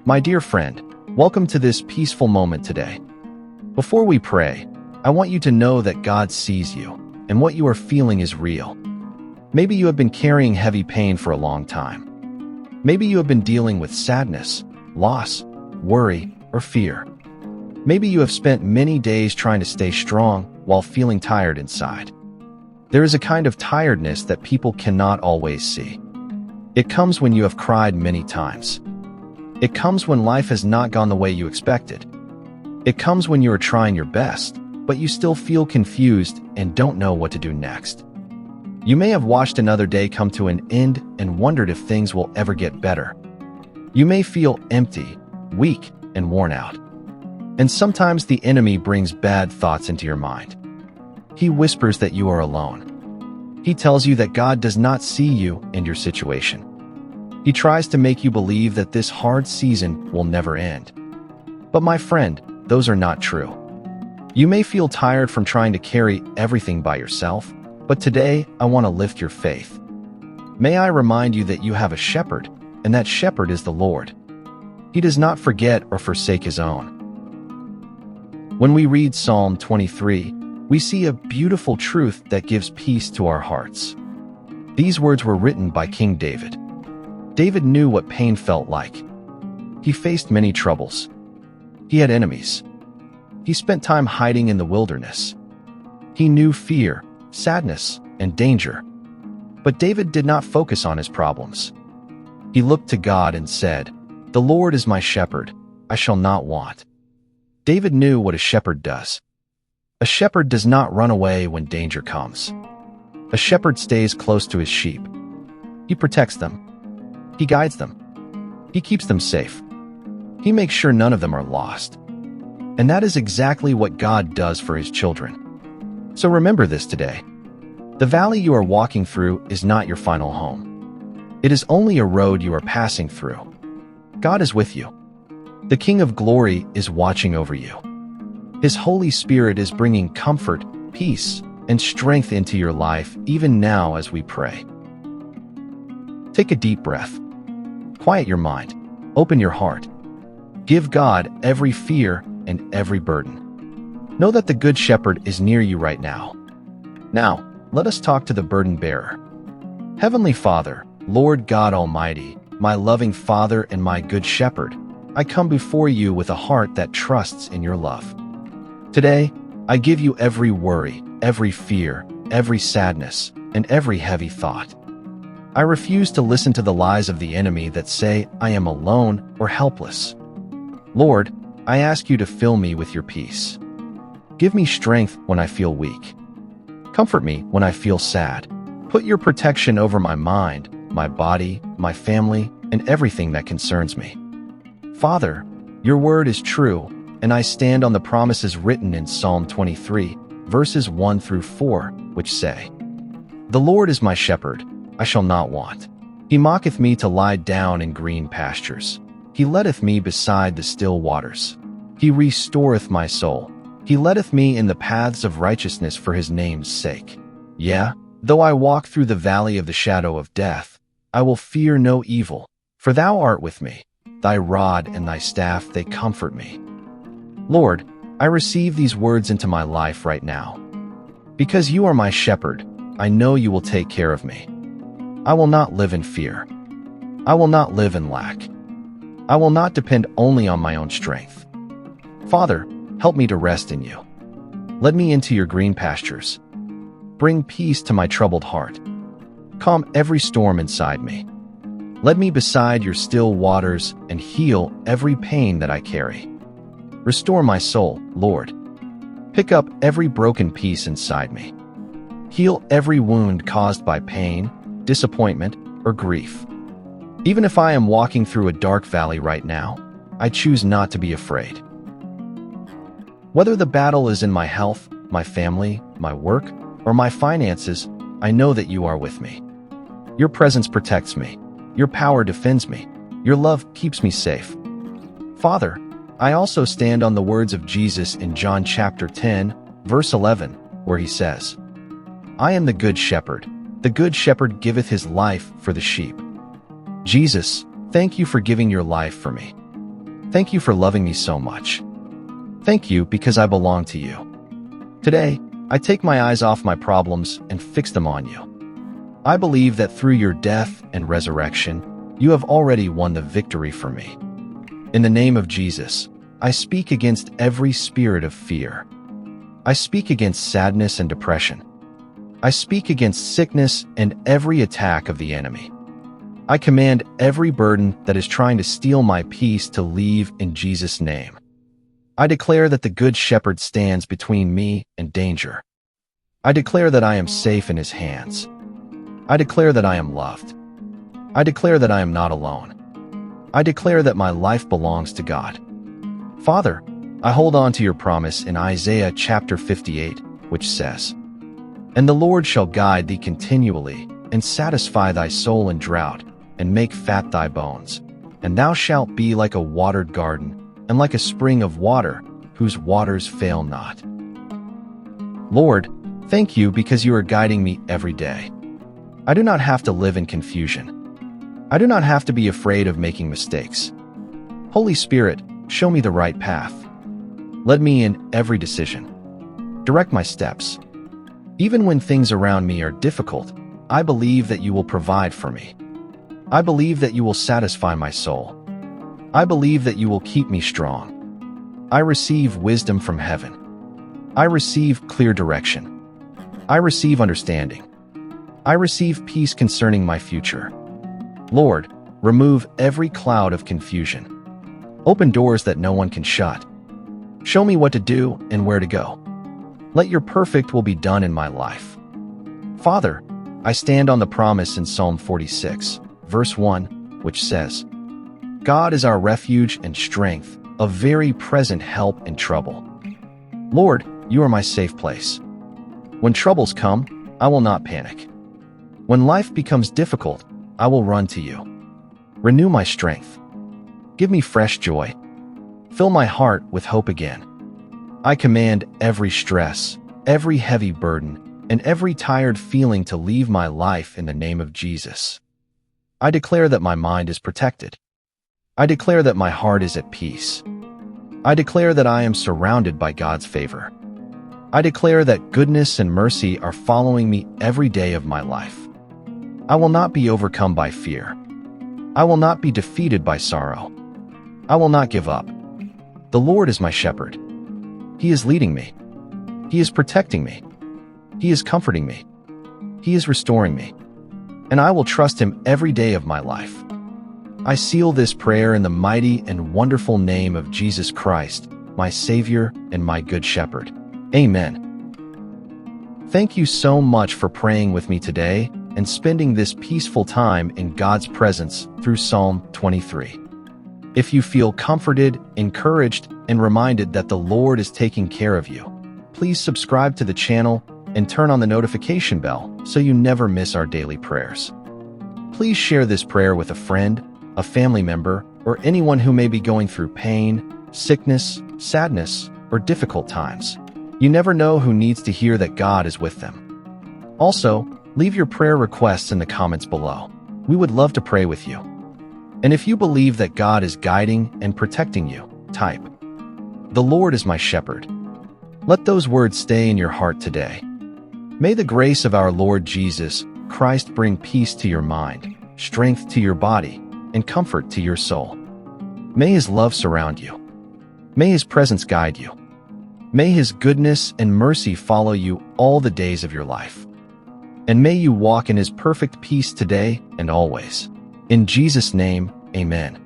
My dear friend, welcome to this peaceful moment today. Before we pray, I want you to know that God sees you, and what you are feeling is real. Maybe you have been carrying heavy pain for a long time. Maybe you have been dealing with sadness, loss, worry, or fear. Maybe you have spent many days trying to stay strong while feeling tired inside. There is a kind of tiredness that people cannot always see. It comes when you have cried many times. It comes when life has not gone the way you expected. It comes when you are trying your best, but you still feel confused and don't know what to do next. You may have watched another day come to an end and wondered if things will ever get better. You may feel empty, weak, and worn out. And sometimes the enemy brings bad thoughts into your mind. He whispers that you are alone. He tells you that God does not see you and your situation. He tries to make you believe that this hard season will never end. But my friend, those are not true. You may feel tired from trying to carry everything by yourself, but today I want to lift your faith. May I remind you that you have a shepherd, and that shepherd is the Lord. He does not forget or forsake his own. When we read Psalm 23, we see a beautiful truth that gives peace to our hearts. These words were written by King David. David knew what pain felt like. He faced many troubles. He had enemies. He spent time hiding in the wilderness. He knew fear, sadness, and danger. But David did not focus on his problems. He looked to God and said, "The Lord is my shepherd, I shall not want." David knew what a shepherd does. A shepherd does not run away when danger comes. A shepherd stays close to his sheep. He protects them. He guides them. He keeps them safe. He makes sure none of them are lost. And that is exactly what God does for his children. So remember this today. The valley you are walking through is not your final home. It is only a road you are passing through. God is with you. The King of Glory is watching over you. His Holy Spirit is bringing comfort, peace, and strength into your life even now as we pray. Take a deep breath. Quiet your mind. Open your heart. Give God every fear and every burden. Know that the Good Shepherd is near you right now. Now, let us talk to the burden bearer. Heavenly Father, Lord God Almighty, my loving Father and my Good Shepherd, I come before you with a heart that trusts in your love. Today, I give you every worry, every fear, every sadness, and every heavy thought. I refuse to listen to the lies of the enemy that say I am alone or helpless. Lord, I ask you to fill me with your peace. Give me strength when I feel weak. Comfort me when I feel sad. Put your protection over my mind, my body, my family, and everything that concerns me. Father, your word is true, and I stand on the promises written in Psalm 23, verses 1 through 4, which say, "The Lord is my shepherd, I shall not want. He maketh me to lie down in green pastures. He leadeth me beside the still waters. He restoreth my soul. He leadeth me in the paths of righteousness for his name's sake. Yea, though I walk through the valley of the shadow of death, I will fear no evil, for thou art with me. Thy rod and thy staff, they comfort me." Lord, I receive these words into my life right now. Because you are my shepherd, I know you will take care of me. I will not live in fear. I will not live in lack. I will not depend only on my own strength. Father, help me to rest in you. Let me into your green pastures. Bring peace to my troubled heart. Calm every storm inside me. Let me beside your still waters and heal every pain that I carry. Restore my soul, Lord. Pick up every broken piece inside me. Heal every wound caused by pain, disappointment, or grief. Even if I am walking through a dark valley right now, I choose not to be afraid. Whether the battle is in my health, my family, my work, or my finances, I know that you are with me. Your presence protects me. Your power defends me. Your love keeps me safe. Father, I also stand on the words of Jesus in John chapter 10, verse 11, where he says, "I am the good shepherd. The good shepherd giveth his life for the sheep." Jesus, thank you for giving your life for me. Thank you for loving me so much. Thank you because I belong to you. Today, I take my eyes off my problems and fix them on you. I believe that through your death and resurrection, you have already won the victory for me. In the name of Jesus, I speak against every spirit of fear. I speak against sadness and depression. I speak against sickness and every attack of the enemy. I command every burden that is trying to steal my peace to leave in Jesus' name. I declare that the Good Shepherd stands between me and danger. I declare that I am safe in his hands. I declare that I am loved. I declare that I am not alone. I declare that my life belongs to God. Father, I hold on to your promise in Isaiah chapter 58, which says, "And the Lord shall guide thee continually, and satisfy thy soul in drought, and make fat thy bones. And thou shalt be like a watered garden, and like a spring of water, whose waters fail not." Lord, thank you because you are guiding me every day. I do not have to live in confusion. I do not have to be afraid of making mistakes. Holy Spirit, show me the right path. Lead me in every decision. Direct my steps. Even when things around me are difficult, I believe that you will provide for me. I believe that you will satisfy my soul. I believe that you will keep me strong. I receive wisdom from heaven. I receive clear direction. I receive understanding. I receive peace concerning my future. Lord, remove every cloud of confusion. Open doors that no one can shut. Show me what to do and where to go. Let your perfect will be done in my life. Father, I stand on the promise in Psalm 46, verse 1, which says, "God is our refuge and strength, a very present help in trouble." Lord, you are my safe place. When troubles come, I will not panic. When life becomes difficult, I will run to you. Renew my strength. Give me fresh joy. Fill my heart with hope again. I command every stress, every heavy burden, and every tired feeling to leave my life in the name of Jesus. I declare that my mind is protected. I declare that my heart is at peace. I declare that I am surrounded by God's favor. I declare that goodness and mercy are following me every day of my life. I will not be overcome by fear. I will not be defeated by sorrow. I will not give up. The Lord is my shepherd. He is leading me. He is protecting me. He is comforting me. He is restoring me. And I will trust him every day of my life. I seal this prayer in the mighty and wonderful name of Jesus Christ, my Savior and my Good Shepherd. Amen. Thank you so much for praying with me today and spending this peaceful time in God's presence through Psalm 23. If you feel comforted, encouraged, and reminded that the Lord is taking care of you, please subscribe to the channel and turn on the notification bell so you never miss our daily prayers. Please share this prayer with a friend, a family member, or anyone who may be going through pain, sickness, sadness, or difficult times. You never know who needs to hear that God is with them. Also, leave your prayer requests in the comments below. We would love to pray with you. And if you believe that God is guiding and protecting you, type, "The Lord is my shepherd." Let those words stay in your heart today. May the grace of our Lord Jesus Christ bring peace to your mind, strength to your body, and comfort to your soul. May his love surround you. May his presence guide you. May his goodness and mercy follow you all the days of your life. And may you walk in his perfect peace today and always. In Jesus' name, amen.